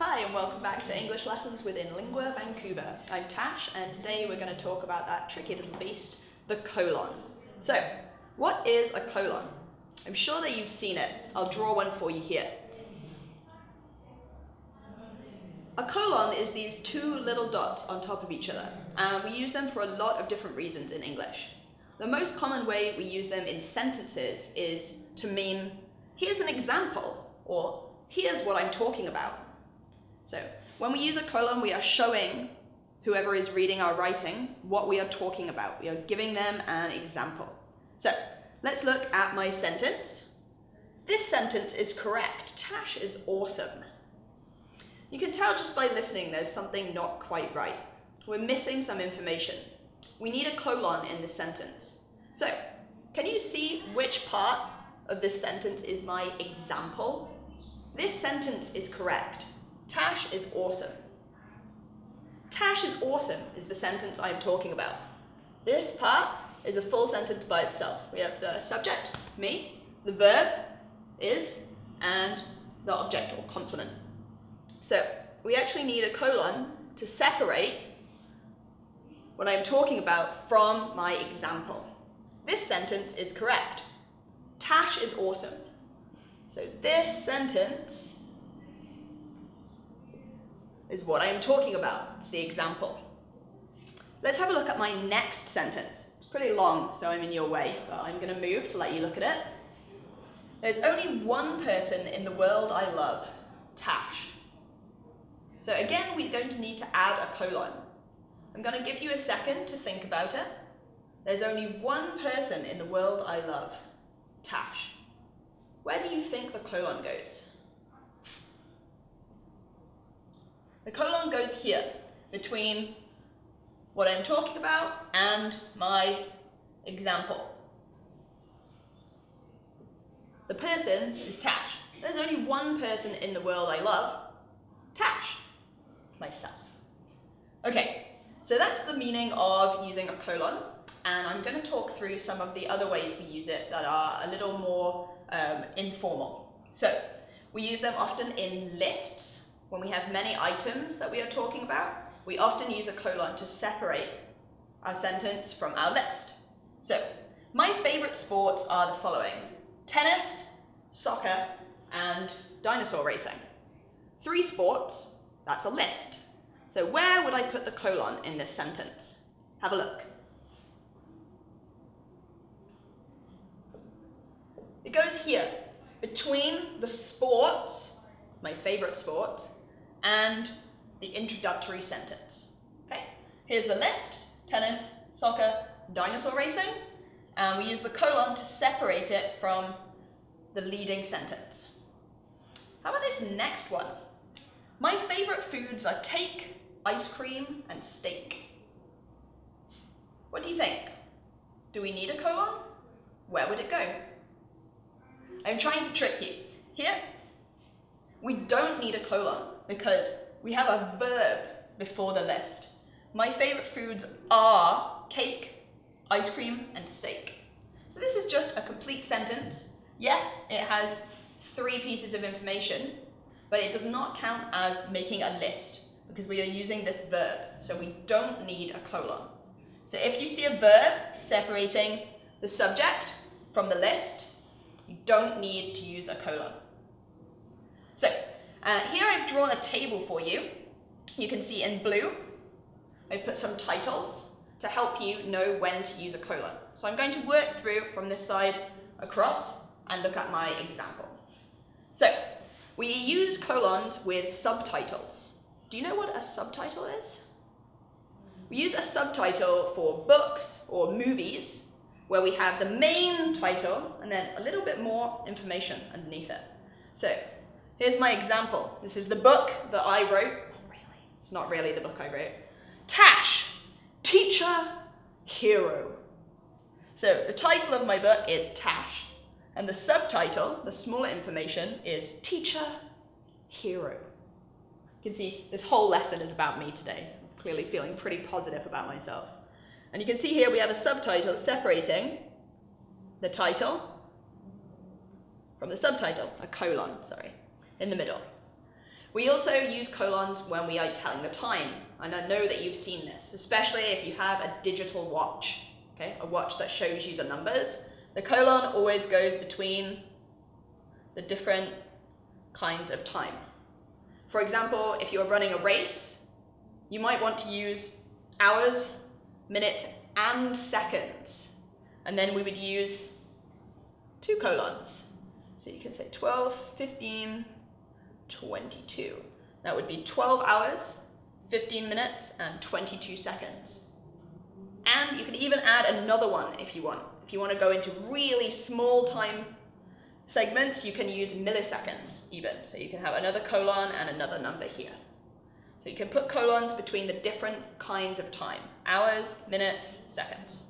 Hi and welcome back to English Lessons with inlingua Vancouver. I'm Tash and today we're going to talk about that tricky little beast, the colon. So, what is a colon? I'm sure that you've seen it. I'll draw one for you here. A colon is these two little dots on top of each other, and we use them for a lot of different reasons in English. The most common way we use them in sentences is to mean, here's an example, or here's what I'm talking about. So when we use a colon, we are showing whoever is reading our writing what we are talking about. We are giving them an example. So let's look at my sentence. This sentence is correct. Tash is awesome. You can tell just by listening there's something not quite right. We're missing some information. We need a colon in this sentence. So can you see which part of this sentence is my example? This sentence is correct. Tash is awesome. Tash is awesome is the sentence I'm talking about. This part is a full sentence by itself. We have the subject, me, the verb, is, and the object or complement. So we actually need a colon to separate what I'm talking about from my example. This sentence is correct. Tash is awesome. So this sentence is what I'm talking about. It's the example. Let's have a look at my next sentence. It's pretty long, so I'm in your way, but I'm going to move to let you look at it. There's only one person in the world I love, Tash. So again, we're going to need to add a colon. I'm going to give you a second to think about it. There's only one person in the world I love, Tash. Where do you think the colon goes? The colon goes here, between what I'm talking about and my example. The person is Tash. There's only one person in the world I love, Tash, myself. Okay, so that's the meaning of using a colon, and I'm going to talk through some of the other ways we use it that are a little more informal. So, we use them often in lists. When we have many items that we are talking about, we often use a colon to separate our sentence from our list. So, my favorite sports are the following: tennis, soccer, and dinosaur racing. 3 sports, that's a list. So where would I put the colon in this sentence? Have a look. It goes here, between the sports, my favorite sport, and the introductory sentence. Okay? Here's the list: tennis, soccer, dinosaur racing, and we use the colon to separate it from the leading sentence. How about this next one? My favorite foods are cake, ice cream, and steak. What do you think? Do we need a colon? Where would it go? I'm trying to trick you. Here, we don't need a colon because we have a verb before the list. My favorite foods are cake, ice cream, and steak. So this is just a complete sentence. Yes, it has 3 pieces of information, but it does not count as making a list because we are using this verb, so we don't need a colon. So if you see a verb separating the subject from the list, you don't need to use a colon. So here I've drawn a table for you. You can see in blue, I've put some titles to help you know when to use a colon. So I'm going to work through from this side across and look at my example. So we use colons with subtitles. Do you know what a subtitle is? We use a subtitle for books or movies where we have the main title and then a little bit more information underneath it. So here's my example. This is the book that I wrote. Not really. It's not really the book I wrote. Tash, Teacher, Hero. So the title of my book is Tash, and the subtitle, the smaller information, is Teacher, Hero. You can see this whole lesson is about me today. I'm clearly feeling pretty positive about myself. And you can see here we have a subtitle separating the title from the subtitle, a colon, sorry, in the middle. We also use colons when we are telling the time, and I know that you've seen this, especially if you have a digital watch, okay, a watch that shows you the numbers. The colon always goes between the different kinds of time. For example, if you're running a race, you might want to use hours, minutes, and seconds, and then we would use 2 colons. So you can say 12, 15, 22. That would be 12 hours, 15 minutes, and 22 seconds. And you can even add another one if you want. If you want to go into really small time segments, you can use milliseconds even. So you can have another colon and another number here. So you can put colons between the different kinds of time: hours, minutes, seconds.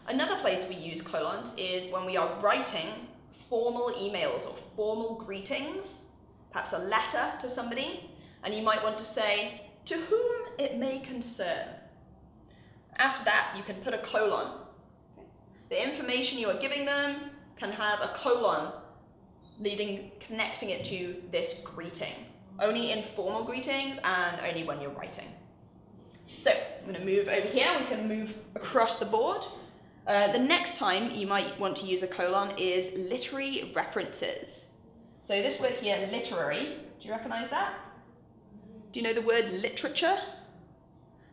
Another place we use colons is when we are writing formal emails or formal greetings, perhaps a letter to somebody, and you might want to say, "To whom it may concern." After that, you can put a colon. The information you are giving them can have a colon connecting it to this greeting. Only in formal greetings and only when you're writing. So I'm going to move over here. We can move across the board. The next time you might want to use a colon is literary references. So this word here, literary, do you recognize that? Do you know the word literature?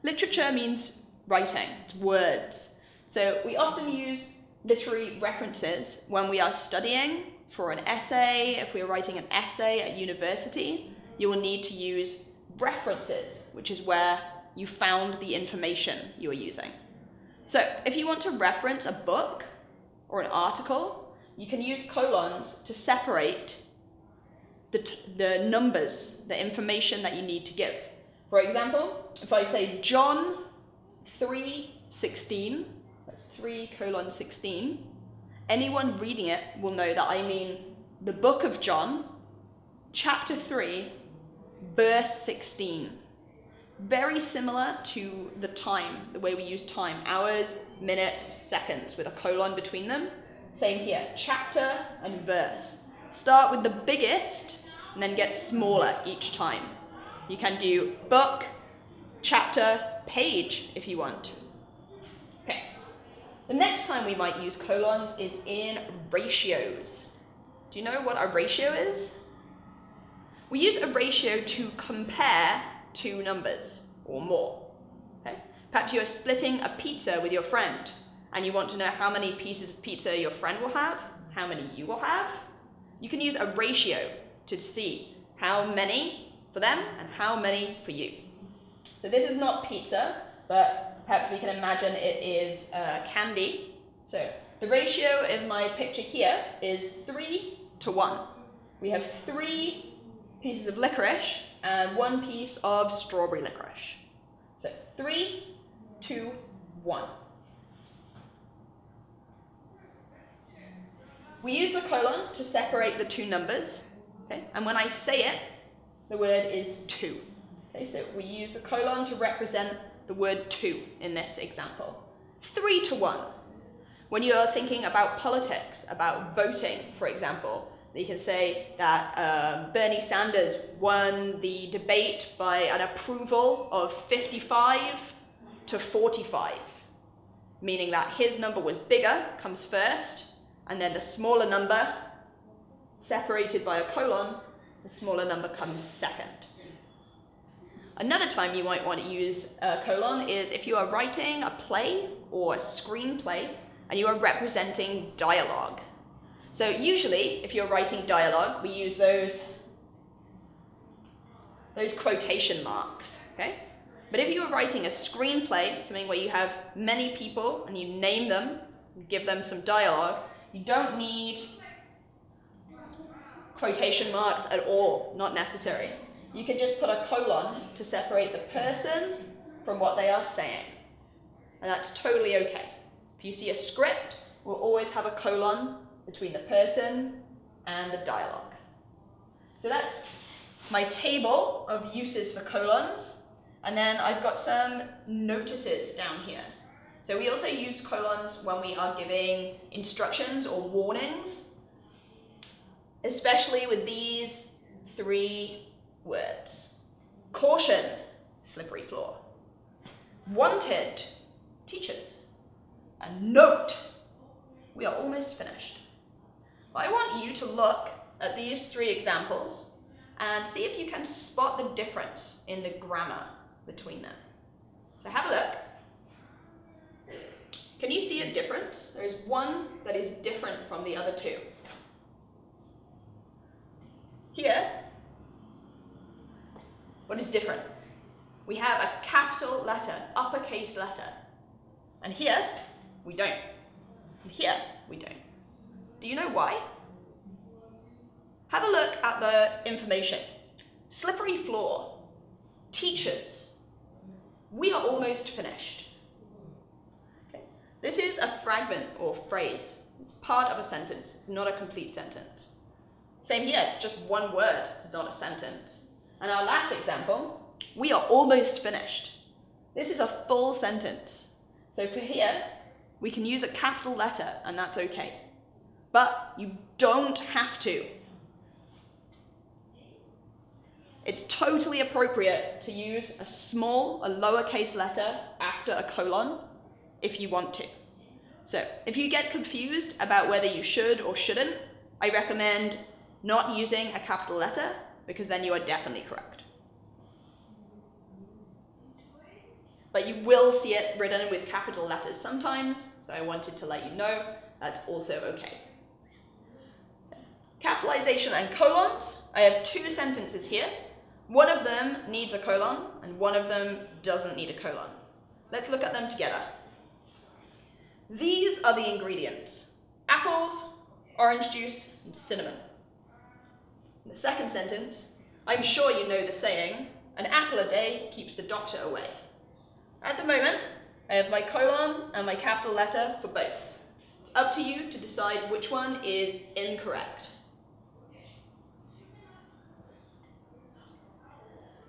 Literature means writing, it's words. So we often use literary references when we are studying for an essay. If we are writing an essay at university, you will need to use references, which is where you found the information you are using. So if you want to reference a book or an article, you can use colons to separate the numbers, the information that you need to give. For example, if I say John 3:16, that's 3:16, anyone reading it will know that I mean the book of John, chapter 3, verse 16. Very similar to the time, the way we use time, hours, minutes, seconds, with a colon between them. Same here, chapter and verse. Start with the biggest and then get smaller each time. You can do book, chapter, page if you want. Okay. The next time we might use colons is in ratios. Do you know what a ratio is? We use a ratio to compare 2 numbers or more. Okay? Perhaps you're splitting a pizza with your friend and you want to know how many pieces of pizza your friend will have, how many you will have. You can use a ratio to see how many for them and how many for you. So this is not pizza, but perhaps we can imagine it is candy. So the ratio in my picture here is 3:1. We have 3 pieces of licorice and 1 piece of strawberry licorice. So 3:1. We use the colon to separate the 2 numbers, okay? And when I say it, the word is 2. Okay, so we use the colon to represent the word 2 in this example. 3:1. When you are thinking about politics, about voting, for example, you can say that Bernie Sanders won the debate by an approval of 55-45, meaning that his number was bigger, comes first, and then the smaller number, separated by a colon, the smaller number comes second. Another time you might want to use a colon is if you are writing a play or a screenplay and you are representing dialogue. So usually, if you're writing dialogue, we use those quotation marks, okay? But if you are writing a screenplay, something where you have many people and you name them, and give them some dialogue, you don't need quotation marks at all, not necessary. You can just put a colon to separate the person from what they are saying. And that's totally okay. If you see a script, we'll always have a colon between the person and the dialogue. So that's my table of uses for colons. And then I've got some notices down here. So we also use colons when we are giving instructions or warnings, especially with these 3 words. Caution, slippery floor. Wanted, teachers. And note, we are almost finished. I want you to look at these 3 examples and see if you can spot the difference in the grammar between them. So have a look. Can you see a difference? There is one that is different from the other 2. Here, what is different? We have a capital letter, uppercase letter. And here, we don't. And here, we don't. Do you know why? Have a look at the information. Slippery floor, teachers, we are almost finished. Okay. This is a fragment or phrase. It's part of a sentence. It's not a complete sentence. Same here, it's just one word. It's not a sentence. And our last example, we are almost finished. This is a full sentence. So for here, we can use a capital letter, and that's okay. But you don't have to. It's totally appropriate to use a lowercase letter after a colon if you want to. So if you get confused about whether you should or shouldn't, I recommend not using a capital letter, because then you are definitely correct. But you will see it written with capital letters sometimes, so I wanted to let you know that's also okay. Capitalization and colons. I have 2 sentences here. One of them needs a colon, and one of them doesn't need a colon. Let's look at them together. These are the ingredients: apples, orange juice, and cinnamon. In the second sentence, I'm sure you know the saying, an apple a day keeps the doctor away. At the moment, I have my colon and my capital letter for both. It's up to you to decide which one is incorrect.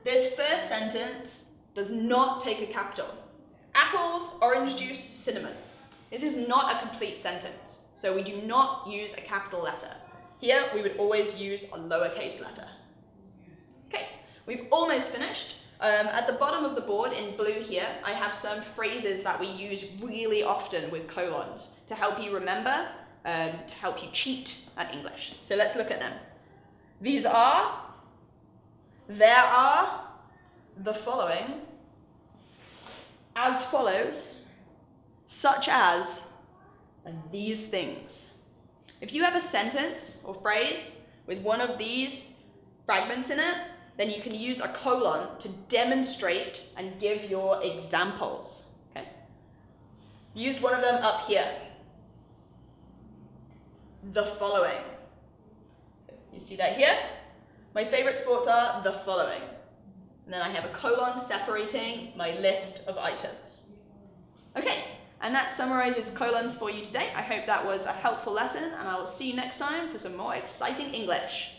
This first sentence does not take a capital. Apples, orange juice, cinnamon. This is not a complete sentence, so we do not use a capital letter. Here, we would always use a lowercase letter. Okay, we've almost finished. At the bottom of the board in blue here, I have some phrases that we use really often with colons to help you remember, to help you cheat at English. So let's look at them. These are, there are, the following, as follows, such as, and these things. If you have a sentence or phrase with one of these fragments in it, then you can use a colon to demonstrate and give your examples. Okay? Used one of them up here. The following. You see that here? My favorite sports are the following. And then I have a colon separating my list of items. Okay, and that summarizes colons for you today. I hope that was a helpful lesson, and I will see you next time for some more exciting English.